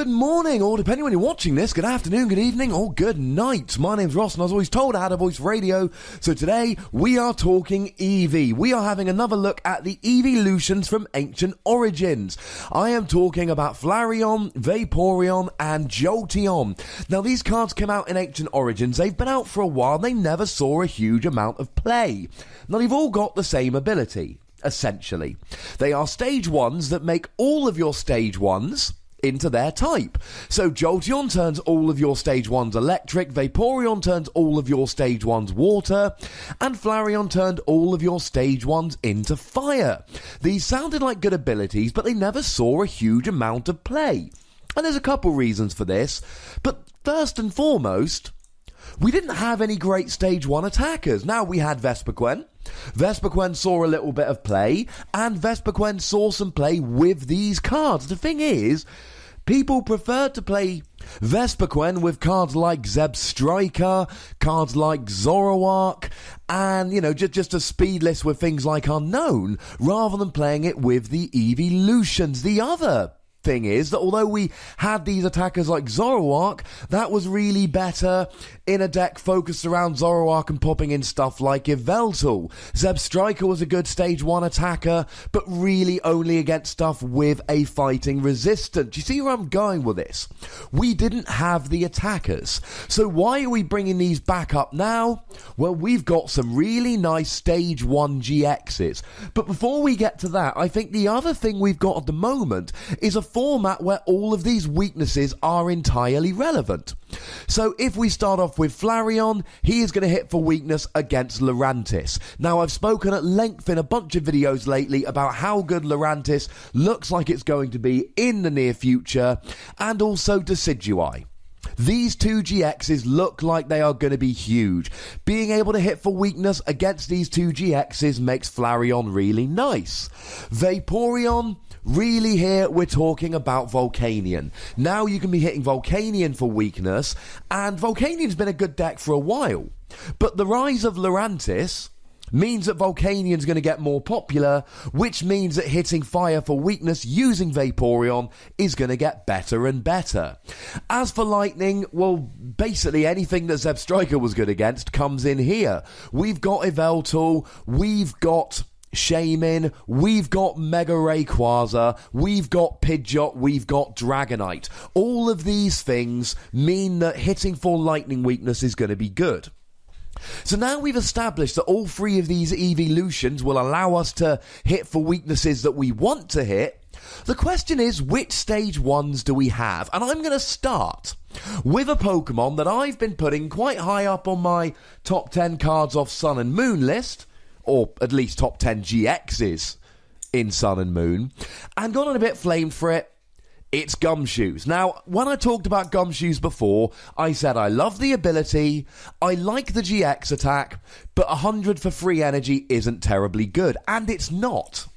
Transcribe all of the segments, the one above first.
Good morning, or depending when you're watching this, good afternoon, good evening, or good night. My name's Ross, and I was always told I had a voice for radio, so today we are talking Eevee. We are having another look at the Eeveelutions from Ancient Origins. I am talking about Flareon, Vaporeon, and Jolteon. Now, these cards came out in Ancient Origins. They've been out for a while, and they never saw a huge amount of play. Now, they've all got the same ability, essentially. They are stage 1s that make all of your stage 1s into their type. So Jolteon turns all of your stage 1s electric, Vaporeon turns all of your stage 1s water, and Flareon turned all of your stage 1s into fire. These sounded like good abilities, but they never saw a huge amount of play. And there's a couple reasons for this, but first and foremost, we didn't have any great stage 1 attackers. Now, we had Vespiquen. Vespiquen saw a little bit of play, and Vespiquen saw some play with these cards. The thing is, people preferred to play Vespiquen with cards like Zebstrika, cards like Zoroark, and, you know, just a speed list with things like Unknown, rather than playing it with the Eeveelutions. The other thing is that although we had these attackers like Zoroark, that was really better in a deck focused around Zoroark and popping in stuff like Yveltal. Zebstrika was a good stage 1 attacker, but really only against stuff with a fighting resistance. You see where I'm going with this? We didn't have the attackers. So why are we bringing these back up now? Well, we've got some really nice stage 1 GXs. But before we get to that, I think the other thing we've got at the moment is a format where all of these weaknesses are entirely relevant. So if we start off with Flareon, he is going to hit for weakness against Lurantis. Now, I've spoken at length in a bunch of videos lately about how good Lurantis looks like it's going to be in the near future, and also Decidueye. These two GXs look like they are going to be huge. Being able to hit for weakness against these two GXs makes Flareon really nice. Vaporeon, really here we're talking about Volcanion. Now you can be hitting Volcanion for weakness, and Volcanion's been a good deck for a while. But the rise of Lurantis means that Volcanion's going to get more popular, which means that hitting fire for weakness using Vaporeon is going to get better and better. As for lightning, well, basically anything that Zebstrika was good against comes in here. We've got Yveltal, we've got Shaymin, we've got Mega Rayquaza, we've got Pidgeot, we've got Dragonite. All of these things mean that hitting for lightning weakness is going to be good. So now we've established that all three of these Eeveelutions will allow us to hit for weaknesses that we want to hit. The question is, which stage 1s do we have? And I'm going to start with a Pokemon that I've been putting quite high up on my top 10 cards off Sun and Moon list, or at least top 10 GXs in Sun and Moon, and got on a bit flamed for it. It's Gumshoos. Now, when I talked about Gumshoos before, I said I love the ability, I like the GX attack, but 100 for free energy isn't terribly good, and it's not.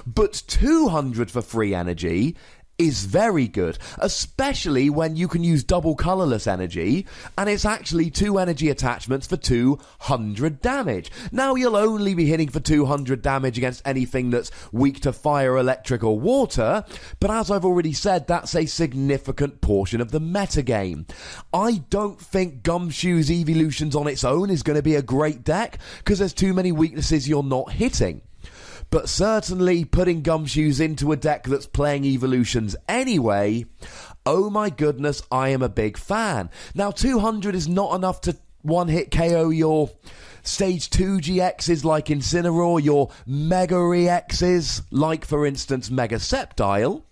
But 200 for free energy is very good, especially when you can use double colourless energy, and it's actually 2 energy attachments for 200 damage. Now, you'll only be hitting for 200 damage against anything that's weak to fire, electric or water, but as I've already said, that's a significant portion of the metagame. I don't think Gumshoos Eeveelutions on its own is going to be a great deck, because there's too many weaknesses you're not hitting. But certainly putting Gumshoos into a deck that's playing Eeveelutions anyway, oh my goodness, I am a big fan. Now, 200 is not enough to one-hit KO your stage 2 GXs like Incineroar, your Mega EXs like, for instance, Mega Sceptile.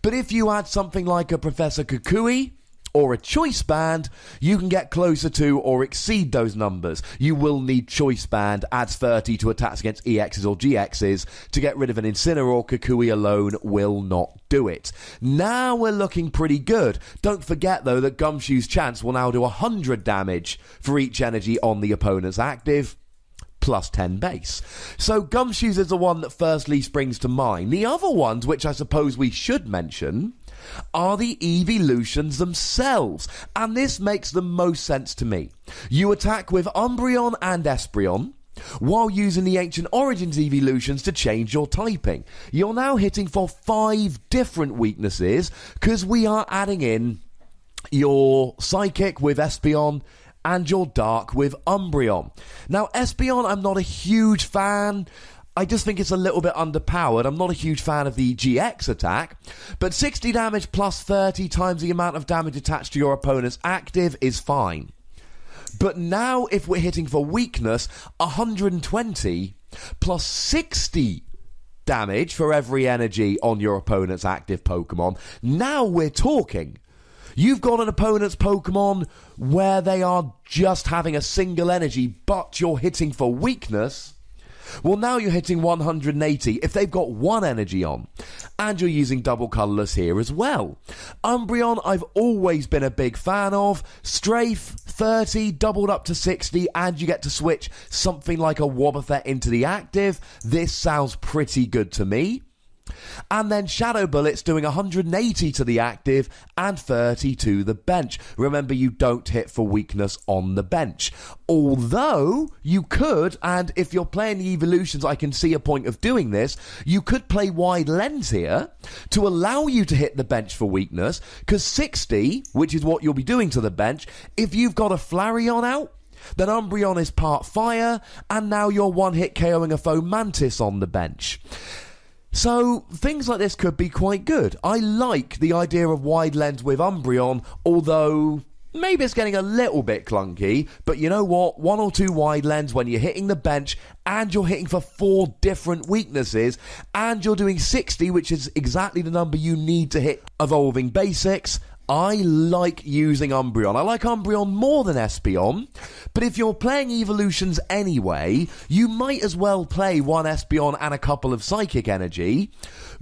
But if you add something like a Professor Kukui or a Choice Band, you can get closer to or exceed those numbers. You will need Choice Band, adds 30 to attacks against EXs or GXs to get rid of an Incineroar. Kukui alone will not do it. Now we're looking pretty good. Don't forget, though, that Gumshoos Chance will now do 100 damage for each energy on the opponent's active, plus 10 base. So Gumshoos is the one that firstly springs to mind. The other ones, which I suppose we should mention, are the Eeveelutions themselves, and this makes the most sense to me. You attack with Umbreon and Espeon, while using the Ancient Origins Eeveelutions to change your typing. You're now hitting for 5 different weaknesses because we are adding in your Psychic with Espeon and your Dark with Umbreon. Now, Espeon, I'm not a huge fan. I just think it's a little bit underpowered. I'm not a huge fan of the GX attack, but 60 damage plus 30 times the amount of damage attached to your opponent's active is fine. But now, if we're hitting for weakness, 120 plus 60 damage for every energy on your opponent's active Pokemon, now we're talking. You've got an opponent's Pokemon where they are just having a single energy, but you're hitting for weakness. Well, now you're hitting 180 if they've got 1 energy on. And you're using double colourless here as well. Umbreon, I've always been a big fan of. Strafe, 30, doubled up to 60, and you get to switch something like a Wobbuffet into the active. This sounds pretty good to me. And then Shadow Bullets doing 180 to the active and 30 to the bench. Remember, you don't hit for weakness on the bench. Although you could, and if you're playing the Eeveelutions, I can see a point of doing this, you could play Wide Lens here to allow you to hit the bench for weakness, because 60, which is what you'll be doing to the bench, if you've got a Flareon out, then Umbreon is part fire, and now you're one-hit KOing a Fomantis on the bench. So, things like this could be quite good. I like the idea of Wide Lens with Umbreon, although maybe it's getting a little bit clunky, but you know what? 1 or 2 Wide Lens when you're hitting the bench, and you're hitting for 4 different weaknesses, and you're doing 60, which is exactly the number you need to hit Evolving Basics. I like using Umbreon. I like Umbreon more than Espeon, but if you're playing Eeveelutions anyway, you might as well play 1 Espeon and a couple of Psychic Energy,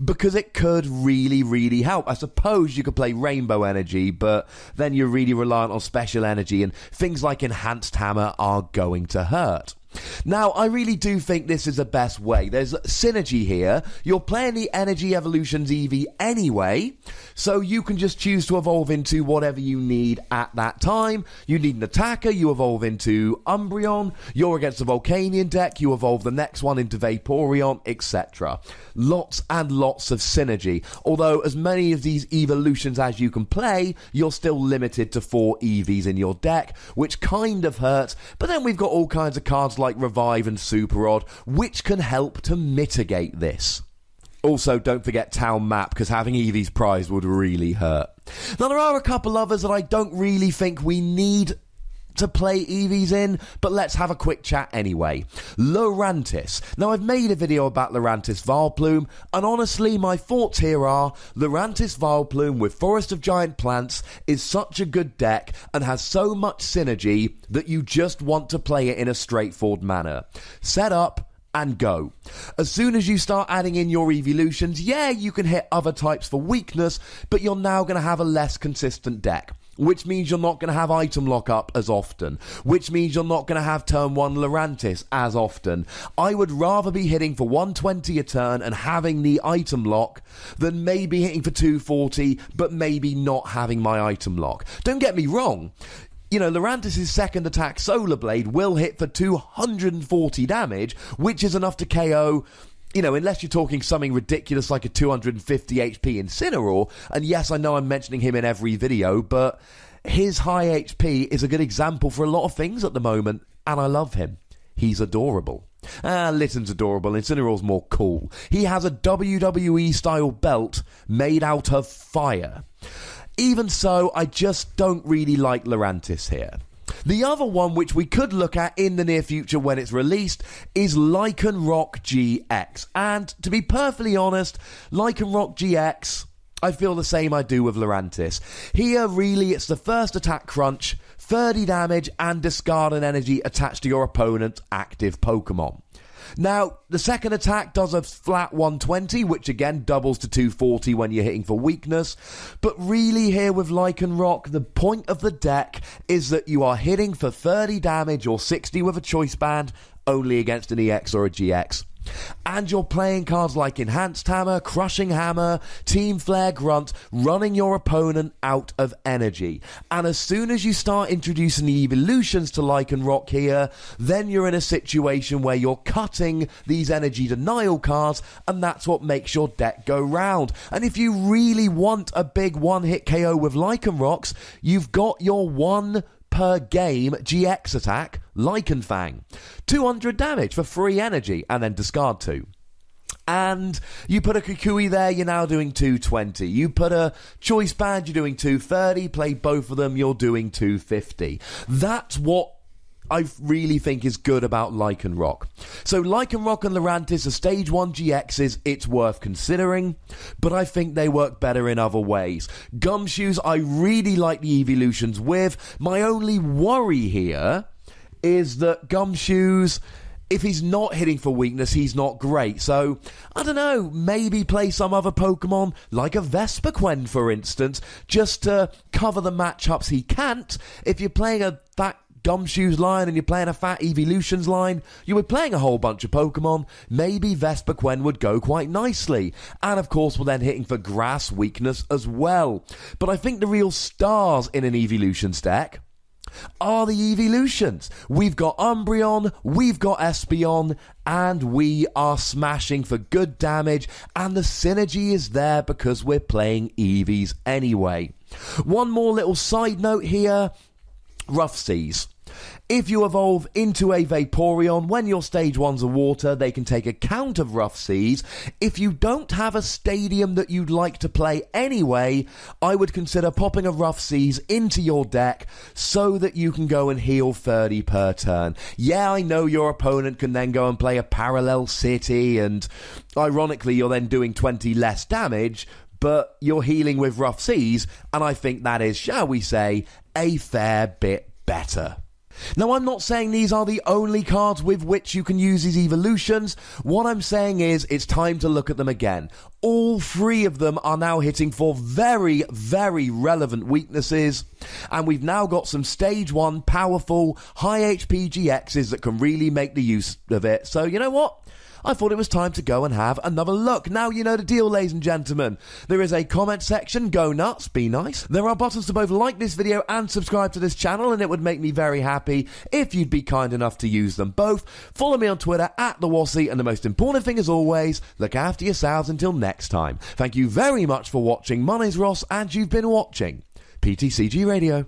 because it could really, really help. I suppose you could play Rainbow Energy, but then you're really reliant on Special Energy, and things like Enhanced Hammer are going to hurt. Now, I really do think this is the best way. There's synergy here. You're playing the Energy Evolutions Eevee anyway, so you can just choose to evolve into whatever you need at that time. You need an attacker, you evolve into Umbreon. You're against a Volcanion deck, you evolve the next one into Vaporeon, etc. Lots and lots of synergy. Although, as many of these Eeveelutions as you can play, you're still limited to 4 Eevees in your deck, which kind of hurts. But then we've got all kinds of cards like Revive and Super Odd, which can help to mitigate this. Also, don't forget Town Map, because having Eevee's prize would really hurt. Now, there are a couple others that I don't really think we need to play Eevees in, but let's have a quick chat anyway. Lurantis. Now, I've made a video about Lurantis Vileplume, and honestly, my thoughts here are Lurantis Vileplume with Forest of Giant Plants is such a good deck and has so much synergy that you just want to play it in a straightforward manner. Set up and go. As soon as you start adding in your Eeveelutions, yeah, you can hit other types for weakness, but you're now going to have a less consistent deck. Which means you're not going to have item lock up as often. Which means you're not going to have turn 1 Lurantis as often. I would rather be hitting for 120 a turn and having the item lock than maybe hitting for 240 but maybe not having my item lock. Don't get me wrong. You know, Lurantis' second attack, Solar Blade, will hit for 240 damage, which is enough to KO... You know, unless you're talking something ridiculous like a 250 HP Incineroar, and yes, I know I'm mentioning him in every video, but his high HP is a good example for a lot of things at the moment, and I love him. He's adorable. Litten's adorable, Incineroar's more cool. He has a WWE-style belt made out of fire. Even so, I just don't really like Lurantis here. The other one which we could look at in the near future when it's released is Lycanroc GX. And to be perfectly honest, Lycanroc GX, I feel the same I do with Lurantis. Here, really, it's the first attack crunch, 30 damage, and discard an energy attached to your opponent's active Pokemon. Now, the second attack does a flat 120, which again doubles to 240 when you're hitting for weakness. But really here with Lycanroc, the point of the deck is that you are hitting for 30 damage or 60 with a choice band, only against an EX or a GX. and you're playing cards like Enhanced Hammer, Crushing Hammer, Team Flare Grunt, running your opponent out of energy. And as soon as you start introducing the Eeveelutions to Lycanroc here, then you're in a situation where you're cutting these energy denial cards, and that's what makes your deck go round. And if you really want a big one-hit KO with Lycanrocs, you've got your one per game GX attack, Lycanfang. 200 damage for free energy, and then discard 2. And you put a Kukui there, you're now doing 220. You put a Choice Band, you're doing 230. Play both of them, you're doing 250. That's what I really think is good about Lycanroc. So Lycanroc and Lurantis are stage 1 GXs, it's worth considering, but I think they work better in other ways. Gumshoes, I really like the Eeveelutions with. My only worry here is that Gumshoes, if he's not hitting for weakness, he's not great. So, I don't know, maybe play some other Pokemon, like a Vespiquen, for instance, just to cover the matchups he can't. If you're playing a fat Gumshoes line and you're playing a fat Eeveelutions line, you were playing a whole bunch of Pokemon, maybe Vespiquen would go quite nicely. And of course we're then hitting for grass weakness as well. But I think the real stars in an Eeveelutions deck are the Eeveelutions. We've got Umbreon, we've got Espeon, and we are smashing for good damage, and the synergy is there because we're playing Eevees anyway. One more little side note here. Rough Seas. If you evolve into a Vaporeon, when your stage 1s are water, they can take account of Rough Seas. If you don't have a stadium that you'd like to play anyway, I would consider popping a Rough Seas into your deck so that you can go and heal 30 per turn. Yeah, I know your opponent can then go and play a Parallel City, and ironically you're then doing 20 less damage, but you're healing with Rough Seas, and I think that is, shall we say, a fair bit better. Now, I'm not saying these are the only cards with which you can use these Eeveelutions. What I'm saying is it's time to look at them again. All 3 of them are now hitting for very, very relevant weaknesses, and we've now got some stage 1 powerful, high HP GXs that can really make the use of it. So, you know what? I thought it was time to go and have another look. Now you know the deal, ladies and gentlemen. There is a comment section. Go nuts. Be nice. There are buttons to both like this video and subscribe to this channel, and it would make me very happy if you'd be kind enough to use them both. Follow me on Twitter @TheWassy, and the most important thing as always, look after yourselves until next time. Thank you very much for watching. My name's Ross, and you've been watching PTCG Radio.